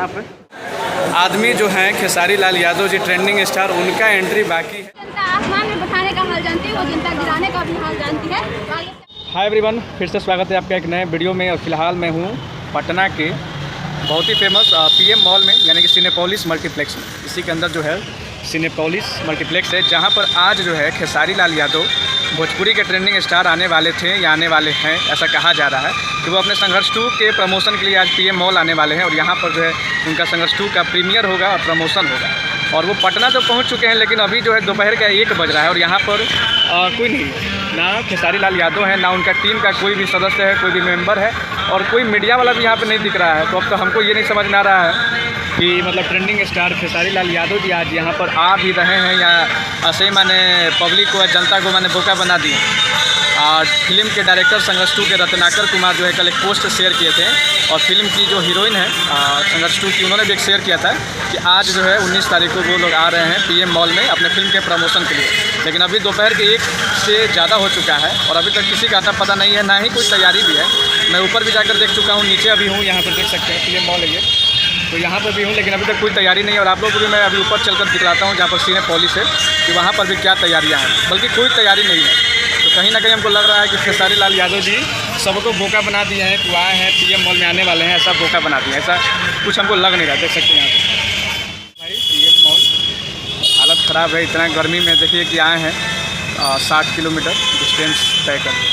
यहाँ पे आदमी जो हैं खेसारी लाल यादव जी ट्रेंडिंग स्टार, उनका एंट्री बाकी है। जनता आसमान में बैठाने का हाल जानती है, वो जनता गिराने का भी हाल जानती है। हाय एवरीवन, फिर से स्वागत है आपका एक नए वीडियो में। और फिलहाल मैं हूँ पटना के बहुत ही फेमस पीएम मॉल में, यानी कि सिनेपोलिस मल्टीप्लेक्स में। इसी के अंदर जो है सिनेपोलिस मल्टीप्लेक्स है, जहाँ पर आज जो है खेसारी लाल यादव भोजपुरी के ट्रेंडिंग स्टार आने वाले थे या आने वाले हैं। ऐसा कहा जा रहा है कि वो अपने संघर्ष 2 के प्रमोशन के लिए आज पीएम मॉल आने वाले हैं। और यहाँ पर जो है उनका संघर्ष 2 का प्रीमियर होगा और प्रमोशन होगा। और वो पटना तो पहुँच चुके हैं, लेकिन अभी जो है दोपहर का 1 बज रहा है और यहाँ पर कोई नहीं, ना खेसारी लाल यादव है, ना उनका टीम का कोई भी सदस्य है, कोई भी मेंबर है, और कोई मीडिया वाला भी यहाँ पे नहीं दिख रहा है। तो अब तो हमको ये नहीं समझ में आ रहा है कि मतलब ट्रेंडिंग स्टार खेसारी लाल यादव जी आज यहाँ पर आ भी रहे हैं या ऐसे ही माने पब्लिक को, जनता को माने बोका बना दिए। और फिल्म के डायरेक्टर संघर्ष 2 के रत्नाकर कुमार जो है कल एक पोस्ट शेयर किए थे, और फिल्म की जो हीरोइन है संघर्ष 2 की, उन्होंने भी एक शेयर किया था कि आज जो है 19 तारीख को वो लोग आ रहे हैं पीएम मॉल में अपने फिल्म के प्रमोशन के लिए। लेकिन अभी दोपहर के 1 से ज़्यादा हो चुका है और अभी तक किसी का आता पता नहीं है, ना ही कोई तैयारी भी है। मैं ऊपर भी जाकर देख चुका हूँ, नीचे अभी हूँ, यहाँ पर देख सकते हैं पीएम मॉल है ये, तो यहाँ पर भी हूँ, लेकिन अभी तक कोई तैयारी नहीं है। और आप लोगों को भी मैं अभी ऊपर चलकर दिखलाता हूँ जहाँ पर सिनेपोलिस है कि वहाँ पर भी क्या तैयारियाँ हैं, बल्कि कोई तैयारी नहीं है। तो कहीं ना कहीं हमको लग रहा है कि खेसारी लाल यादव जी सबको बोका बना दिए हैं कि आए हैं पीएम मॉल में आने वाले हैं, ऐसा बोका बना दिया, ऐसा कुछ हमको लग नहीं रहा। देख सकते हैं यहाँ पर भाई पीएम मॉल हालत ख़राब है, इतना गर्मी में देखिए कि आए हैं 60 किलोमीटर डिस्टेंस तय करके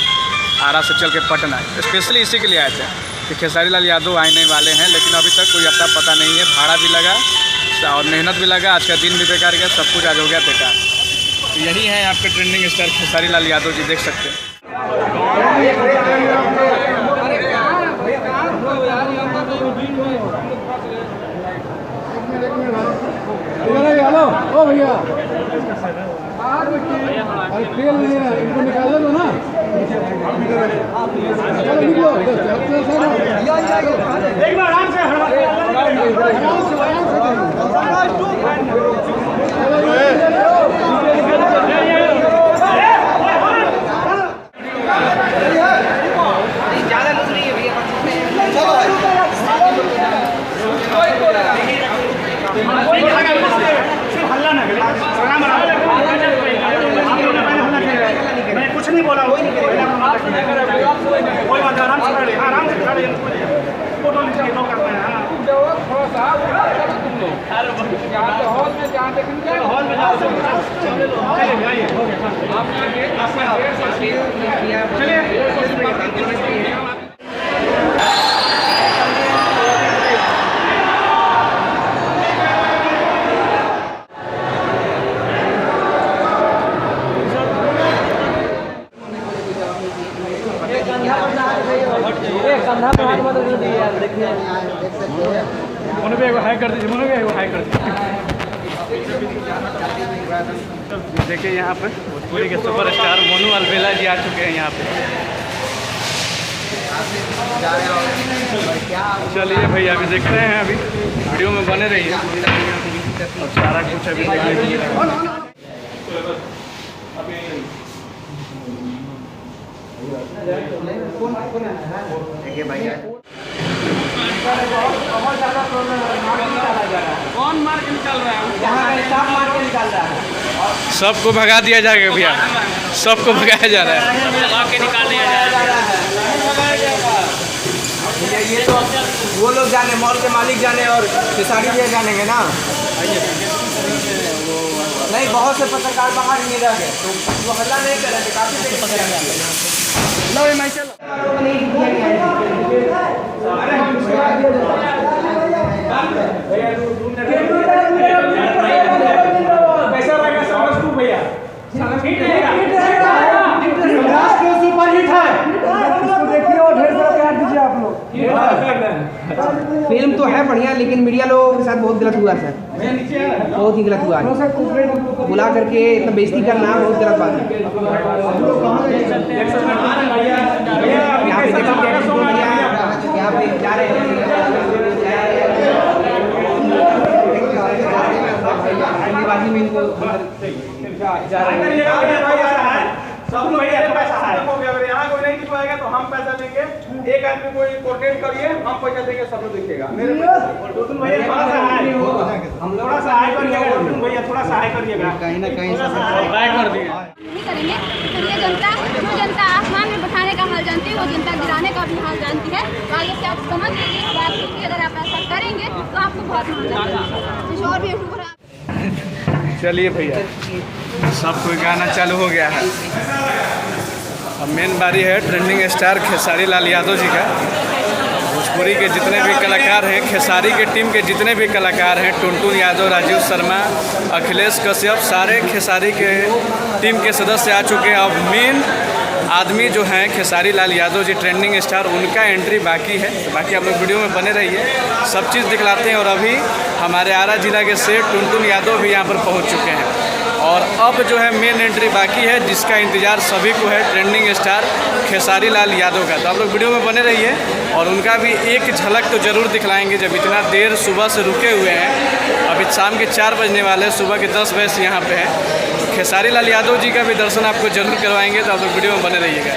आरा से चल के पटना, स्पेशली इसी के लिए आए थे कि खेसारी लाल यादव आने वाले हैं। लेकिन अभी तक कोई अता पता नहीं है, भाड़ा भी लगा और मेहनत भी लगा, आज का दिन भी बेकार गया, सब कुछ आज हो गया बेकार। तो यही है आपके ट्रेंडिंग स्टार खेसारी लाल यादव जी, देख सकते हैं। ओ भैया, अरे तेल नहीं है, इनको निकाल दो ना। चलो निकलो, एक बार आराम से कुछ नहीं बोला, कोई बात, आराम से खड़े, आराम से खड़े, फोटो लीजिए, तो करना है। थोड़ा सा हॉल में जहाँ देखेंगे, हॉल में चलिए। हाई कर दीजिए, हाई कर दीजिए। देखिए यहाँ पे भोजपुरी के सुपरस्टार मोनू अलबेला जी आ चुके हैं यहाँ पे। चलिए भैया अभी देखते हैं, अभी वीडियो में बने रहिए और सारा कुछ अभी देखिए भैया कौन मार के निकाल रहा है? सब मार के निकाल रहा है। सबको भगा दिया जाएगा भैया, सबको भगाया जा रहा है। निकाल दिया जा रहा है। ये तो वो लोग जाने, मॉल के मालिक जाने और खेसारी भी जानेंगे ना। नहीं, बहुत से पत्रकार बाहर नहीं रह गए, तो वो हल्ला नहीं कर रहे थे, काफी देर लो मैं चलो। कैसा लगा समझ तू भैया? सुपरहिट है, इसको देखिए और ढेर सारा प्यार दीजिए आप लोग। फिल्म तो है बढ़िया, लेकिन मीडिया लोगों के साथ बहुत गलत हुआ सर, बहुत ही गलत हुआ है। बुला करके इतना बेइज्जती करना बहुत गलत बात है। यहाँ पे जा रहे हैं, में इनको जा रहे हैं। सब भैया थोड़ा सा हो गया। अगर यहाँ कोई नहीं दिखवाएगा तो हम पैसा देंगे। एक आदमी कोई कोऑर्डिनेट करिए, हम पैसा देंगे, सब लोग देखिएगा। मेरे भैया थोड़ा सा हाय, हम थोड़ा सा हाय करिएगा। भैया थोड़ा सा हाय करिएगा, कहीं ना कहीं हाय कर दिए। नहीं करेंगे तो ये जनता, जो जनता आसमान में बैठाने का हाल जानती है, वो जनता गिराने का भी हाल जानती है। तो आगे से आप समझ लीजिए इस बात को कि अगर आप ऐसा करेंगे तो आपको बहुत नुकसान होगा। कुछ और भी चलिए भैया, सब कोई गाना चालू हो गया है। अब मेन बारी है ट्रेंडिंग स्टार खेसारी लाल यादव जी का। भोजपुरी के जितने भी कलाकार हैं, खेसारी के टीम के जितने भी कलाकार हैं, टुनटुन यादव, राजीव शर्मा, अखिलेश कश्यप, सारे खेसारी के टीम के सदस्य आ चुके हैं। अब मेन आदमी जो हैं खेसारी लाल यादव जी, ट्रेंडिंग स्टार, उनका एंट्री बाकी है। बाकी आप लोग वीडियो में बने रहिए, सब चीज़ दिखलाते हैं। और अभी हमारे आरा जिला के सेठ टुनटुन यादव भी यहाँ पर पहुँच चुके हैं। और अब जो है मेन एंट्री बाकी है, जिसका इंतज़ार सभी को है, ट्रेंडिंग स्टार खेसारी लाल यादव का। तो आप लोग वीडियो में बने रहिए और उनका भी एक झलक तो ज़रूर दिखलाएंगे। जब इतना देर सुबह से रुके हुए हैं, अभी शाम के 4 बजने वाले, सुबह के 10 बजे से यहाँ पे हैं, तो खेसारी लाल यादव जी का भी दर्शन आपको जरूर करवाएंगे। तो आप लोग वीडियो में बने रहिएगा।